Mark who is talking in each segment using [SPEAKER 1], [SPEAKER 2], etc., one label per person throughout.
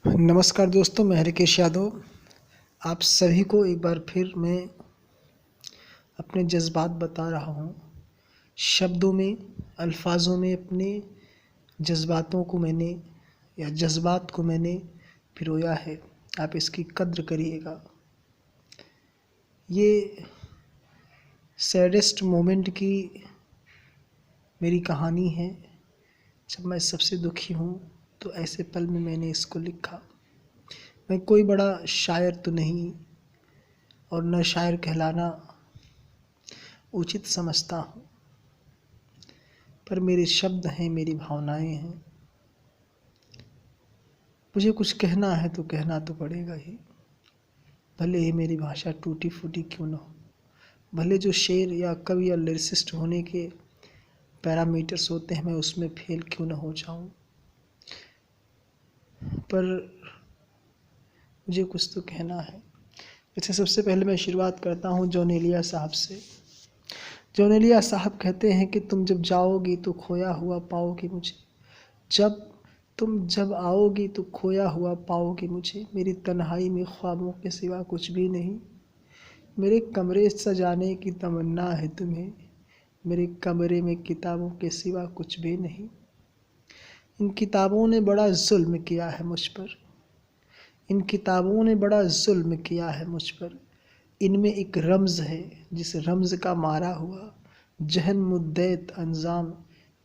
[SPEAKER 1] नमस्कार दोस्तों, मैं हरिकेश यादव आप सभी को एक बार फिर मैं अपने जज़्बात बता रहा हूँ। शब्दों में, अल्फाज़ों में अपने जज़्बातों को मैंने पिरोया है। आप इसकी कद्र करिएगा। ये सैडेस्ट मोमेंट की मेरी कहानी है। जब मैं सबसे दुखी हूँ तो ऐसे पल में मैंने इसको लिखा। मैं कोई बड़ा शायर तो नहीं और न शायर कहलाना उचित समझता हूँ, पर मेरे शब्द हैं, मेरी भावनाएं हैं। मुझे कुछ कहना है तो कहना तो पड़ेगा ही, भले ही मेरी भाषा टूटी फूटी क्यों न हो, भले जो शेर या कवि या लिरिसिस्ट होने के पैरामीटर्स होते हैं मैं उसमें फेल क्यों न हो जाऊँ, पर मुझे कुछ तो कहना है। वैसे सबसे पहले मैं शुरुआत करता हूँ जॉन एलिया साहब से। जॉन एलिया साहब कहते हैं कि तुम जब जाओगी तो खोया हुआ पाओगी मुझे, जब आओगी तो खोया हुआ पाओगी मुझे। मेरी तन्हाई में ख्वाबों के सिवा कुछ भी नहीं, मेरे कमरे सजाने की तमन्ना है तुम्हें, मेरे कमरे में किताबों के सिवा कुछ भी नहीं। इन किताबों ने बड़ा जुल्म किया है मुझ पर, इन किताबों ने बड़ा जुल्म किया है मुझ पर। इनमें एक रम्ज़ है जिस रम्ज़ का मारा हुआ जहन मुद्दत अंजाम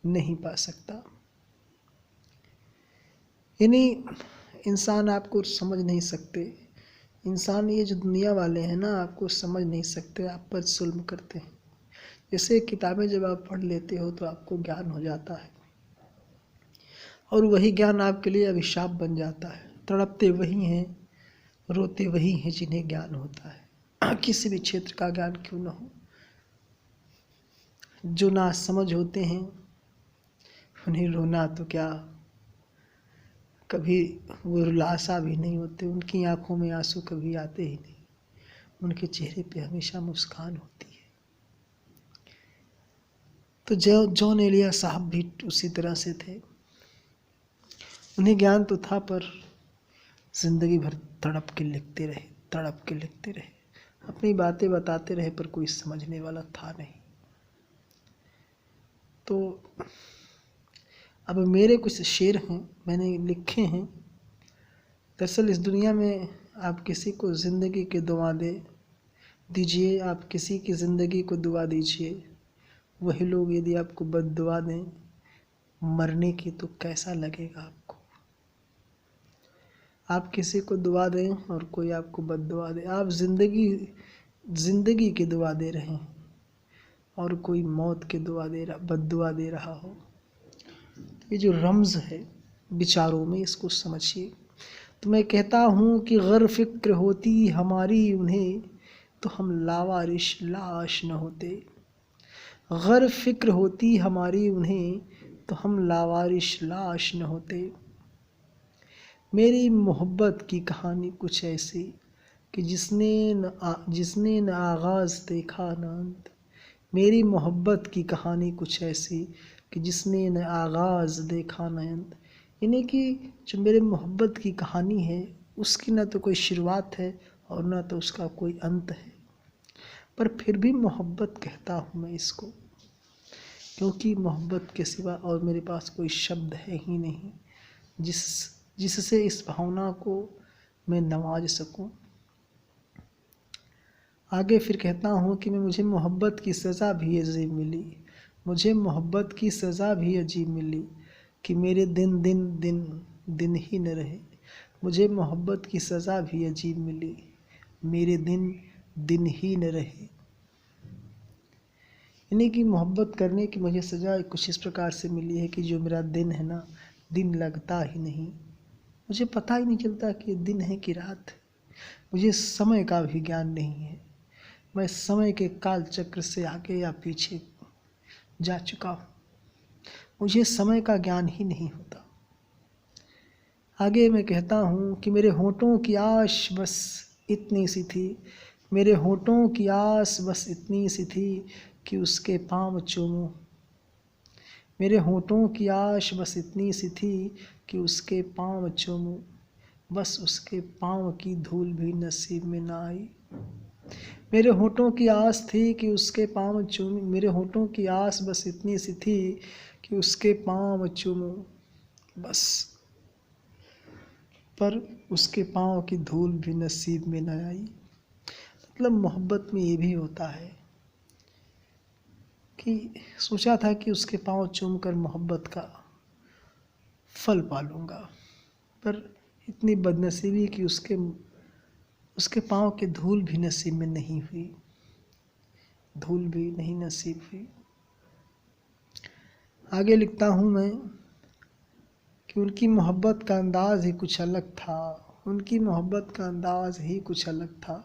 [SPEAKER 1] नहीं पा सकता। यानी इंसान आपको समझ नहीं सकते, इंसान ये जो दुनिया वाले हैं ना आपको समझ नहीं सकते, आप पर जुल्म करते हैं। जैसे किताबें जब आप पढ़ लेते हो तो आपको ज्ञान हो जाता है और वही ज्ञान आपके लिए अभिशाप बन जाता है। तड़पते वही हैं, रोते वही हैं जिन्हें ज्ञान होता है। किसी भी क्षेत्र का ज्ञान क्यों न हो, जो ना समझ होते हैं उन्हें रोना तो क्या, कभी वो रुलासा भी नहीं होते, उनकी आंखों में आंसू कभी आते ही नहीं, उनके चेहरे पे हमेशा मुस्कान होती है। तो जॉन एलिया साहब भी उसी तरह से थे। उन्हें ज्ञान तो था पर जिंदगी भर तड़प के लिखते रहे, अपनी बातें बताते रहे, पर कोई समझने वाला था नहीं। तो अब मेरे कुछ शेर हैं, मैंने लिखे हैं। दरअसल इस दुनिया में आप किसी को ज़िंदगी की दुआ दीजिए, आप किसी की ज़िंदगी को दुआ दीजिए, वही लोग यदि आपको बद्दुआ दें मरने की तो कैसा लगेगा आपको। आप किसी को दुआ दें और कोई आपको बद्दुआ दे, आप ज़िंदगी की दुआ दे रहे हैं और कोई मौत की बद्दुआ दे रहा हो। ये जो रम्ज़ है विचारों में, इसको समझिए। तो मैं कहता हूँ कि गर फिक्र होती हमारी उन्हें तो हम लावारिश लाश न होते, गर फिक्र होती हमारी उन्हें तो हम लावारिश लाश न होते। मेरी मोहब्बत की कहानी कुछ ऐसी कि जिसने न आगाज़ देखा न अंत, मेरी मोहब्बत की कहानी कुछ ऐसी कि जिसने न आगाज़ देखा न अंत। यानी कि जो मेरे मोहब्बत की कहानी है उसकी न तो कोई शुरुआत है और न तो उसका कोई अंत है, पर फिर भी मोहब्बत कहता हूँ मैं इसको, क्योंकि मोहब्बत के सिवा और मेरे पास कोई शब्द है ही नहीं जिससे इस भावना को मैं नवाज सकूं। आगे फिर कहता हूँ कि मुझे मोहब्बत की सज़ा भी अजीब मिली, मुझे मोहब्बत की सज़ा भी अजीब मिली कि मेरे दिन दिन दिन दिन ही न रहे। मुझे मोहब्बत की सज़ा भी अजीब मिली, मेरे दिन दिन ही न रहे। यानी कि मोहब्बत करने की मुझे सज़ा कुछ इस प्रकार से मिली है कि जो मेरा दिन है ना, दिन लगता ही नहीं, मुझे पता ही नहीं चलता कि दिन है कि रात है। मुझे समय का भी ज्ञान नहीं है, मैं समय के काल चक्र से आगे या पीछे जा चुका हूँ, मुझे समय का ज्ञान ही नहीं होता। आगे मैं कहता हूँ कि मेरे होठों की आश बस इतनी सी थी, मेरे होठों की आस बस इतनी सी थी कि उसके पाँव चूमूं। मेरे होठों की आश बस इतनी सी थी कि उसके पाँव चूमूं। बस उसके पाँव की धूल भी नसीब में ना आई। मेरे होठों की आस थी कि उसके पाँव चूमूं, मेरे होठों की आस बस इतनी सी थी कि उसके पाँव चूमूं बस, पर उसके पाँव की धूल भी नसीब में न आई। मतलब मोहब्बत में ये भी होता है कि सोचा था कि उसके पाँव चूमकर मोहब्बत का फल पालूंगा, पर इतनी बदनसीबी कि उसके पाँव की धूल भी नसीब में नहीं हुई, धूल भी नहीं नसीब हुई। आगे लिखता हूँ मैं कि उनकी मोहब्बत का अंदाज़ ही कुछ अलग था, उनकी मोहब्बत का अंदाज़ ही कुछ अलग था।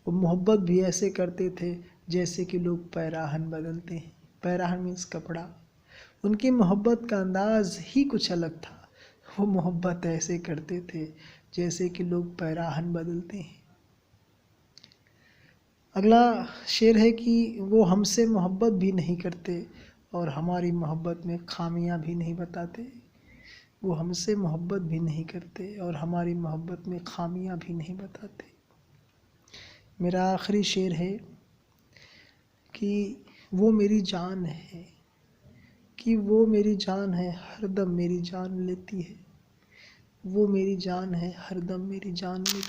[SPEAKER 1] वो मोहब्बत भी ऐसे करते थे जैसे कि लोग पैराहन बदलते हैं, पैराहन मीन्स कपड़ा। उनकी मोहब्बत का अंदाज़ ही कुछ अलग था, वो मोहब्बत ऐसे करते थे जैसे कि लोग पैराहन बदलते हैं। अगला शेर है कि वो हमसे मोहब्बत भी नहीं करते और हमारी मोहब्बत में खामियां भी नहीं बताते। वो हमसे मोहब्बत भी नहीं करते और हमारी मोहब्बत में खामियां भी नहीं बताते। मेरा आखिरी शेर है कि वो मेरी जान है, कि वो मेरी जान है हरदम मेरी जान लेती है, वो मेरी जान है हरदम मेरी जान लेती है।